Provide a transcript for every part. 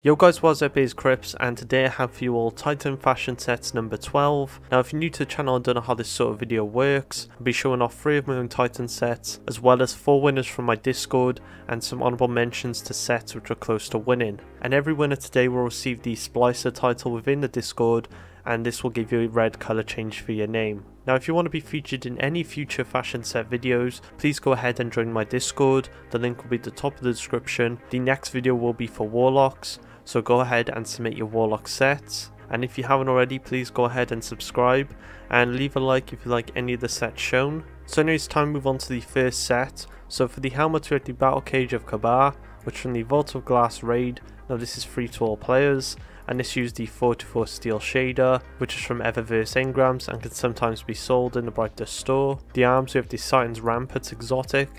Yo guys, what's up, it's Krypz, and today I have for you all Titan fashion sets number 12. Now if you're new to the channel and don't know how this sort of video works, I'll be showing off 3 of my own Titan sets, as well as 4 winners from my Discord, and some honourable mentions to sets which are close to winning. And every winner today will receive the Splicer title within the Discord, and this will give you a red colour change for your name. Now if you want to be featured in any future fashion set videos, please go ahead and join my Discord. The link will be at the top of the description. The next video will be for Warlocks, so go ahead and submit your Warlock sets. And if you haven't already, please go ahead and subscribe and leave a like if you like any of the sets shown. So now it's time to move on to the first set. So for the helmet we have the Battlecage of Kabr, which is from the Vault of Glass raid. Now this is free to all players, and this uses the 44 steel shader, which is from eververse engrams and can sometimes be sold in the Brightest store. The arms we have the Citan's ramparts exotic.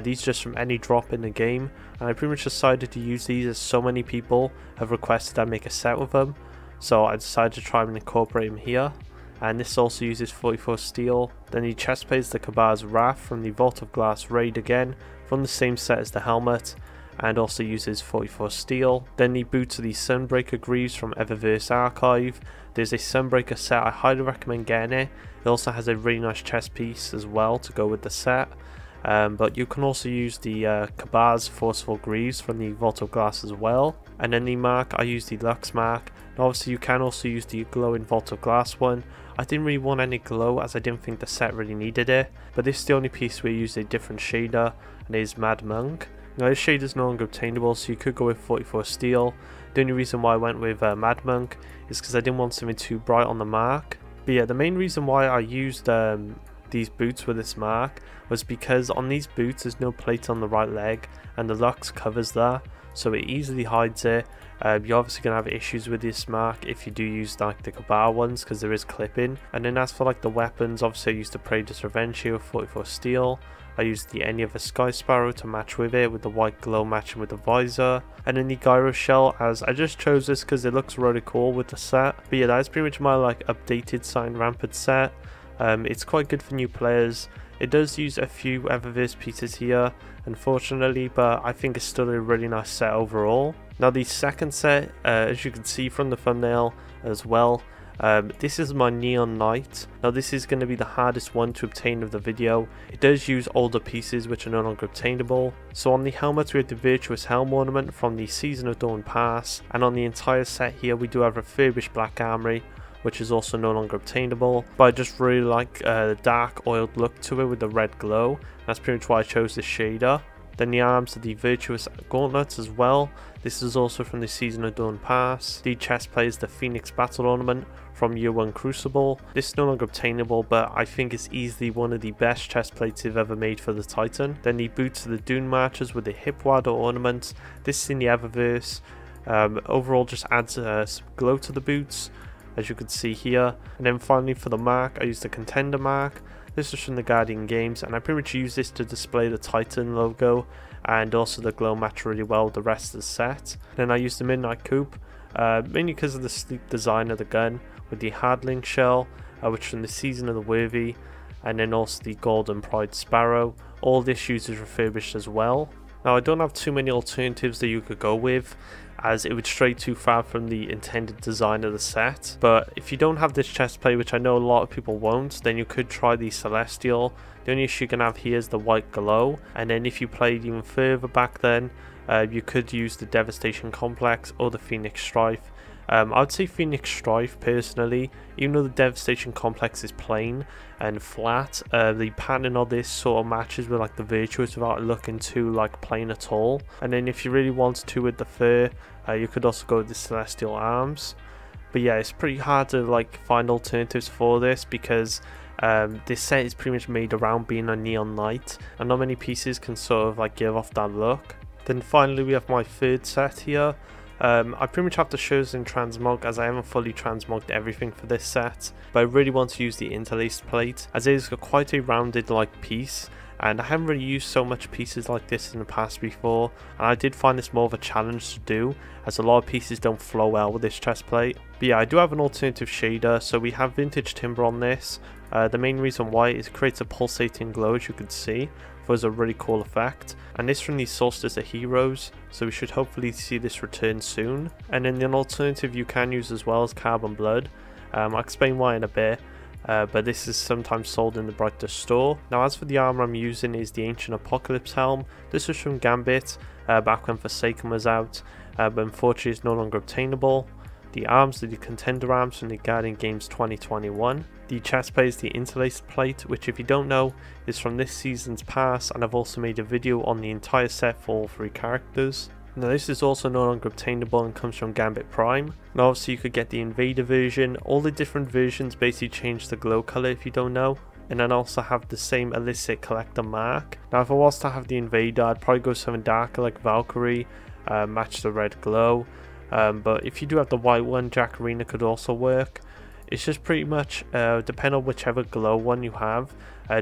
These just from any drop in the game, and I pretty much decided to use these as so many people have requested I make a set with them, so I decided to try and incorporate them here. And this also uses 44 steel. Then the chest plate is the Kabr's Wrath from the Vault of Glass raid again, from the same set as the helmet, and also uses 44 steel. Then the boots are the Sunbreaker greaves from Eververse archive. There's a Sunbreaker set, I highly recommend getting it. It also has a really nice chest piece as well to go with the set. But you can also use the Kabr's Forceful Greaves from the Vault of Glass as well. And then the mark, I use the Luxe mark. And obviously you can also use the glowing Vault of Glass one. I didn't really want any glow as I didn't think the set really needed it. But this is the only piece where you use a different shader, and it is Mad Monk. Now this shader is no longer obtainable, so you could go with 44 steel. The only reason why I went with Mad Monk is because I didn't want something too bright on the mark. But yeah, the main reason why I used these boots with this mark was because on these boots there's no plate on the right leg, and the Luxe covers that, so it easily hides it. You're obviously going to have issues with this mark if you do use like the Kabr ones, because there is clipping. And then as for like the weapons, obviously I used the Praetor's Revenge here with 44 steel. I used the Any of a Sky Sparrow to match with it, with the white glow matching with the visor. And then the Gyro Shell, as I just chose this because it looks really cool with the set. But yeah, that's pretty much my like updated signed rampart set. It's quite good for new players. It does use a few eververse pieces here, unfortunately, but I think it's still a really nice set overall. Now the second set, as you can see from the thumbnail as well, this is my Neon Knight. Now this is going to be the hardest one to obtain of the video. It does use older pieces which are no longer obtainable. So on the helmet we have the Virtuous Helm ornament from the Season of Dawn pass, and on the entire set here we do have refurbished black armory, which is also no longer obtainable, but I just really like the dark oiled look to it with the red glow. That's pretty much why I chose this shader. Then the arms are the Virtuous Gauntlets as well. This is also from the Season of Dawn pass. The chest plate is the Phoenix Battle Ornament from Year 1 Crucible. This is no longer obtainable, but I think it's easily one of the best chest plates they've ever made for the Titan. Then the boots are the Dune Marchers with the Hip Wadder Ornament. This is in the Eververse. Overall just adds some glow to the boots, as you can see here. And then finally for the mark, I used the Contender mark. This is from the Guardian games, and I pretty much use this to display the Titan logo, and also the glow match really well with the rest of the set. Then I used the Midnight Coupe, mainly because of the sleek design of the gun, with the Hardling shell, which is from the Season of the Worthy, and then also the Golden Pride Sparrow. All this uses refurbished as well. Now I don't have too many alternatives that you could go with, as it would stray too far from the intended design of the set. But if you don't have this chest plate, which I know a lot of people won't, then you could try the Celestial. The only issue you can have here is the white glow, and then if you played even further back then, you could use the Devastation Complex or the Phoenix Strife. I would say Phoenix Strife personally, even though the Devastation Complex is plain and flat, the pattern of this sort of matches with like the Virtuous without looking too like plain at all. And then if you really wanted to with the fur, you could also go with the Celestial arms. But yeah, it's pretty hard to like find alternatives for this, because this set is pretty much made around being a Neon Knight, and not many pieces can sort of like give off that look. Then finally we have my third set here. I pretty much have to show this in transmog, as I haven't fully transmogged everything for this set, but I really want to use the interlaced plate, as it is quite a rounded like piece, and I haven't really used so much pieces like this in the past before, and I did find this more of a challenge to do, as a lot of pieces don't flow well with this chest plate. But yeah, I do have an alternative shader. So we have Vintage Timber on this. The main reason why is it creates a pulsating glow, as you can see, was a really cool effect. And this from the Solstice of Heroes, so we should hopefully see this return soon. And then an alternative you can use as well as Carbon Blood. I'll explain why in a bit. But this is sometimes sold in the Brighter store. Now as for the armor I'm using is the Ancient Apocalypse Helm. This was from Gambit back when Forsaken was out, but unfortunately it's no longer obtainable. The arms are the Contender arms from the Guardian Games 2021. The chest plate is the Interlaced plate, which if you don't know is from this season's pass, and I've also made a video on the entire set for all 3 characters. Now this is also no longer obtainable and comes from Gambit Prime. Now obviously you could get the Invader version. All the different versions basically change the glow colour if you don't know. And then also have the same illicit collector mark. Now if I was to have the Invader, I'd probably go something darker like Valkyrie, match the red glow. But if you do have the white one, Jack Arena could also work. It's just pretty much depend on whichever glow one you have.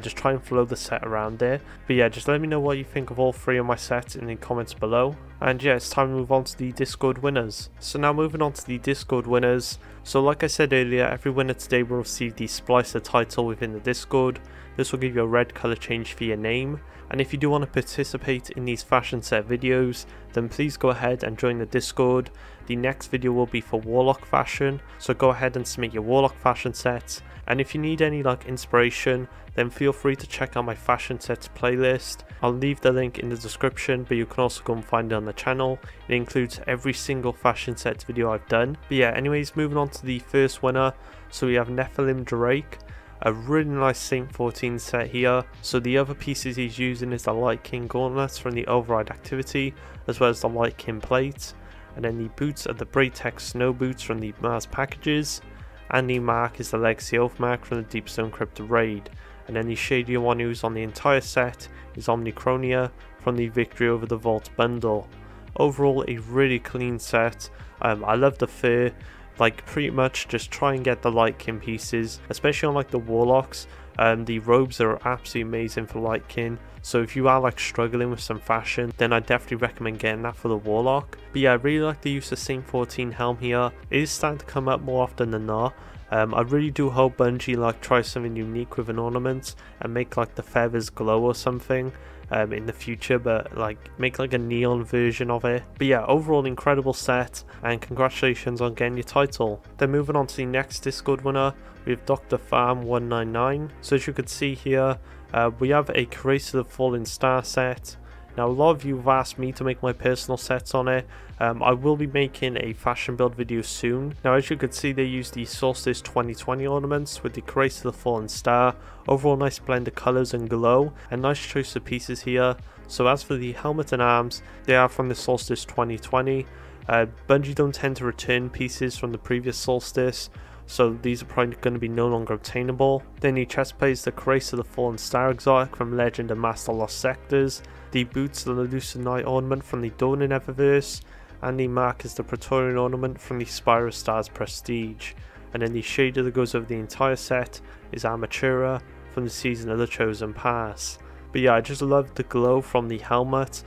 Just try and flow the set around it. But yeah, just let me know what you think of all 3 of my sets in the comments below. And yeah, it's time to move on to the Discord winners. So now moving on to the Discord winners. So like I said earlier, every winner today will receive the Splicer title within the Discord. This will give you a red colour change for your name. And if you do want to participate in these fashion set videos, then please go ahead and join the Discord. The next video will be for Warlock fashion, so go ahead and submit your Warlock fashion sets. And if you need any inspiration, then feel free to check out my fashion sets playlist. I'll leave the link in the description, but you can also go and find it on the channel. It includes every single fashion sets video I've done. But yeah, anyways, moving on to the first winner. So we have NephilimDrayk. A really nice Saint 14 set here. So the other pieces he's using is the Light King gauntlets from the Override activity, as well as the Light King plate. And then the boots are the Braytex snow boots from the Mars packages. And the mark is the Legacy Oath mark from the Deepstone Crypt raid. And then the shadier one used on the entire set is Omnicronia from the Victory Over the Vault bundle. Overall a really clean set. I love the fur. Pretty much just try and get the Light King pieces, especially on the Warlocks. The robes are absolutely amazing for Light King, so if you are struggling with some fashion, then I definitely recommend getting that for the Warlock. But yeah, I really like the use of Saint 14 Helm here. It is starting to come up more often than not. I really do hope Bungie tries something unique with an ornament and make the feathers glow or something in the future, but make a neon version of it. But yeah, overall incredible set, and congratulations on getting your title. Then moving on to the next Discord winner, we have Dr. Farm 199. So as you can see here, we have a Krace of the Fallen Star set. Now a lot of you have asked me to make my personal sets on it. I will be making a fashion build video soon. Now as you can see, they use the Solstice 2020 ornaments with the Krace of the Fallen Star. Overall nice blend of colours and glow, and nice choice of pieces here. So as for the helmet and arms, they are from the Solstice 2020. Bungie don't tend to return pieces from the previous Solstice, so these are probably going to be no longer obtainable. Then the chest plate is the Krace of the Fallen Star exotic from Legend and Master Lost Sectors. The boots are the Luxe Knight ornament from the Dawning Eververse, and the mark is the Praetorian ornament from the Spire of Stars Prestige. And then the shader that goes over the entire set is Armatura from the Season of the Chosen Pass. But yeah, I just love the glow from the helmet.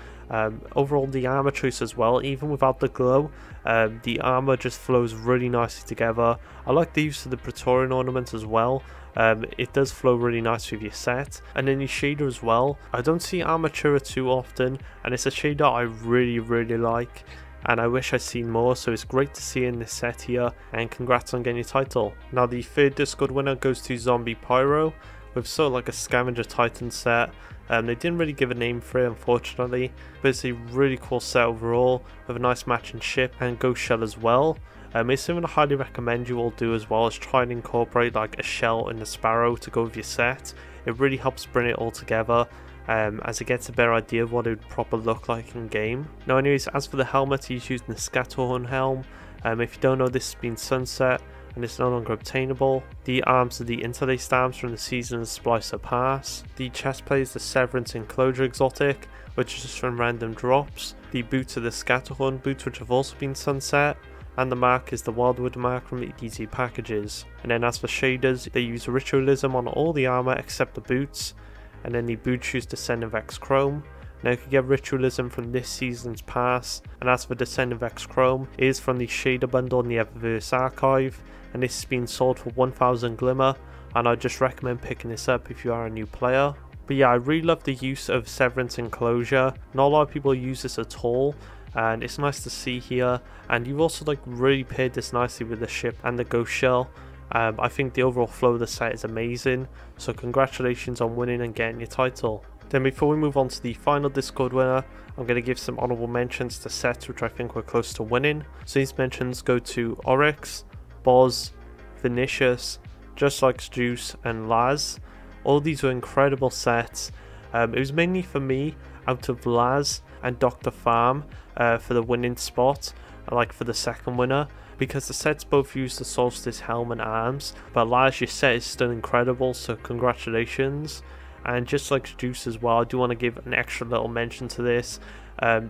Overall the armor choice as well, even without the glow, the armor just flows really nicely together. I like the use of the Praetorian ornament as well. It does flow really nice with your set. And then the shader as well, I don't see Armatura too often, and it's a shader I really like, and I wish I'd seen more, so it's great to see in this set here, and congrats on getting your title. Now the third Discord winner goes to ZombiePyro, with a Scavenger Titan set. They didn't really give a name for it, unfortunately, but it's a really cool set overall, with a nice matching ship and ghost shell as well. It's something I highly recommend you all do as well, as try and incorporate a shell and a sparrow to go with your set. It really helps bring it all together, as it gets a better idea of what it would properly look like in game. Now anyways, as for the helmet, he's using the Scatterhorn helm. If you don't know, this has been sunset and it's no longer obtainable. The arms are the interlaced arms from the Season of Splicer Pass. The chest plate is the Severance Enclosure exotic, which is just from random drops. The boots are the Scatterhorn boots, which have also been sunset. And the mark is the Wildwood mark from the EDZ packages. And then as for shaders, they use Ritualism on all the armor except the boots. And then the boots use Descent of X Chrome. Now you can get Ritualism from this season's pass. And as for Descent of X Chrome, it is from the shader bundle in the Eververse archive. And this is being sold for 1000 Glimmer. And I just recommend picking this up if you are a new player. But yeah, I really love the use of Severance Enclosure. Not a lot of people use this at all, and it's nice to see here. And you've also like really paired this nicely with the ship and the ghost shell. I think the overall flow of the set is amazing, so congratulations on winning and getting your title. Then before we move on to the final Discord winner, I'm going to give some honourable mentions to sets which I think were close to winning. So these mentions go to Oryx, Boz, Vinicius, Just Like Juice and Laz. All these were incredible sets. It was mainly for me out of Laz and Dr. Farm for the winning spot, like for the second winner, because the sets both use the Solstice Helm and arms, but Laz, your set is still incredible, so congratulations. And Just Like Juice as well, I do want to give an extra little mention to this.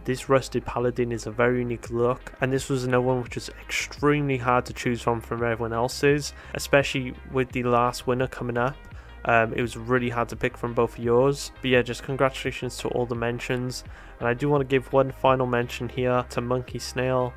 This Rusted Paladin is a very unique look, and this was another one which was extremely hard to choose from everyone else's, especially with the last winner coming up. It was really hard to pick from both of yours. But yeah, just congratulations to all the mentions. And I do want to give one final mention here to Monkey Snail.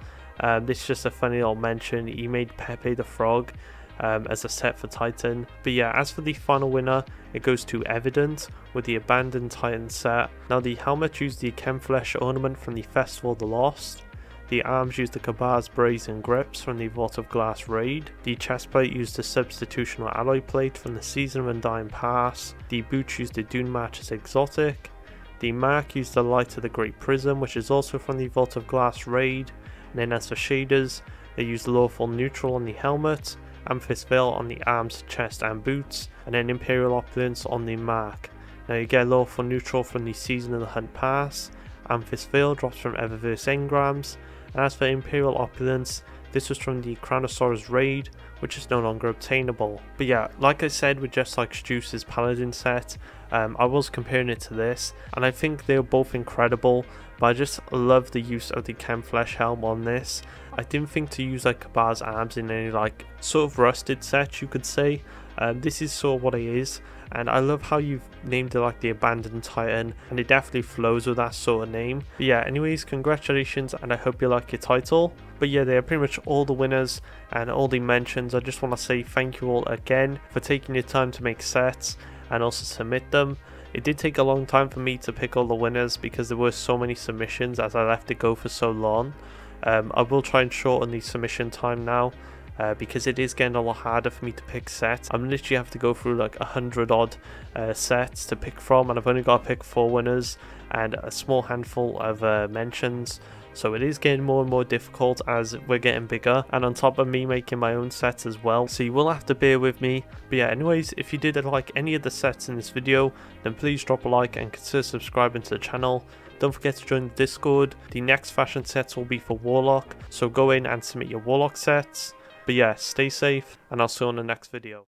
This is just a funny little mention. He made Pepe the Frog as a set for Titan. But yeah, as for the final winner, it goes to Evidant with the Abandoned Titan set. Now the helmet used the Chemflesh ornament from the Festival of the Lost. The arms used the Kabar's Brazen Grips from the Vault of Glass raid. The chestplate used the Substitutional Alloy Plate from the Season of Undying Pass. The boots used the Dune Match's Exotic. The mark used the Light of the Great Prism, which is also from the Vault of Glass raid. And then as for shaders, they used Lawful Neutral on the helmet, Amethyst Veil on the arms, chest and boots, and then Imperial Opulence on the mark. Now you get Lawful Neutral from the Season of the Hunt Pass, Amethyst Veil drops from eververse engrams, and as for Imperial Opulence, this was from the Cranosaurus raid, which is no longer obtainable. But yeah, like I said with Just Like Juice's Paladin set, I was comparing it to this, and I think they're both incredible, but I just love the use of the Chemflesh helm on this. I didn't think to use like Kabar's arms in any like sort of rusted set, you could say. This is sort of what it is, and I love how you've named it like the Abandoned Titan, and it definitely flows with that sort of name. But yeah, anyways, congratulations, and I hope you like your title. But yeah, they are pretty much all the winners and all the mentions. I just want to say thank you all again for taking your time to make sets and also submit them. It did take a long time for me to pick all the winners because there were so many submissions as I left it go for so long. I will try and shorten the submission time now, because it is getting a lot harder for me to pick sets. I'm literally have to go through like 100 odd sets to pick from, and I've only got to pick 4 winners and a small handful of mentions. So it is getting more and more difficult as we're getting bigger, and on top of me making my own sets as well, so you will have to bear with me. But yeah, anyways, if you did like any of the sets in this video, then please drop a like and consider subscribing to the channel. Don't forget to join the Discord. The next fashion sets will be for Warlock, so go in and submit your Warlock sets. But yeah, stay safe, and I'll see you on the next video.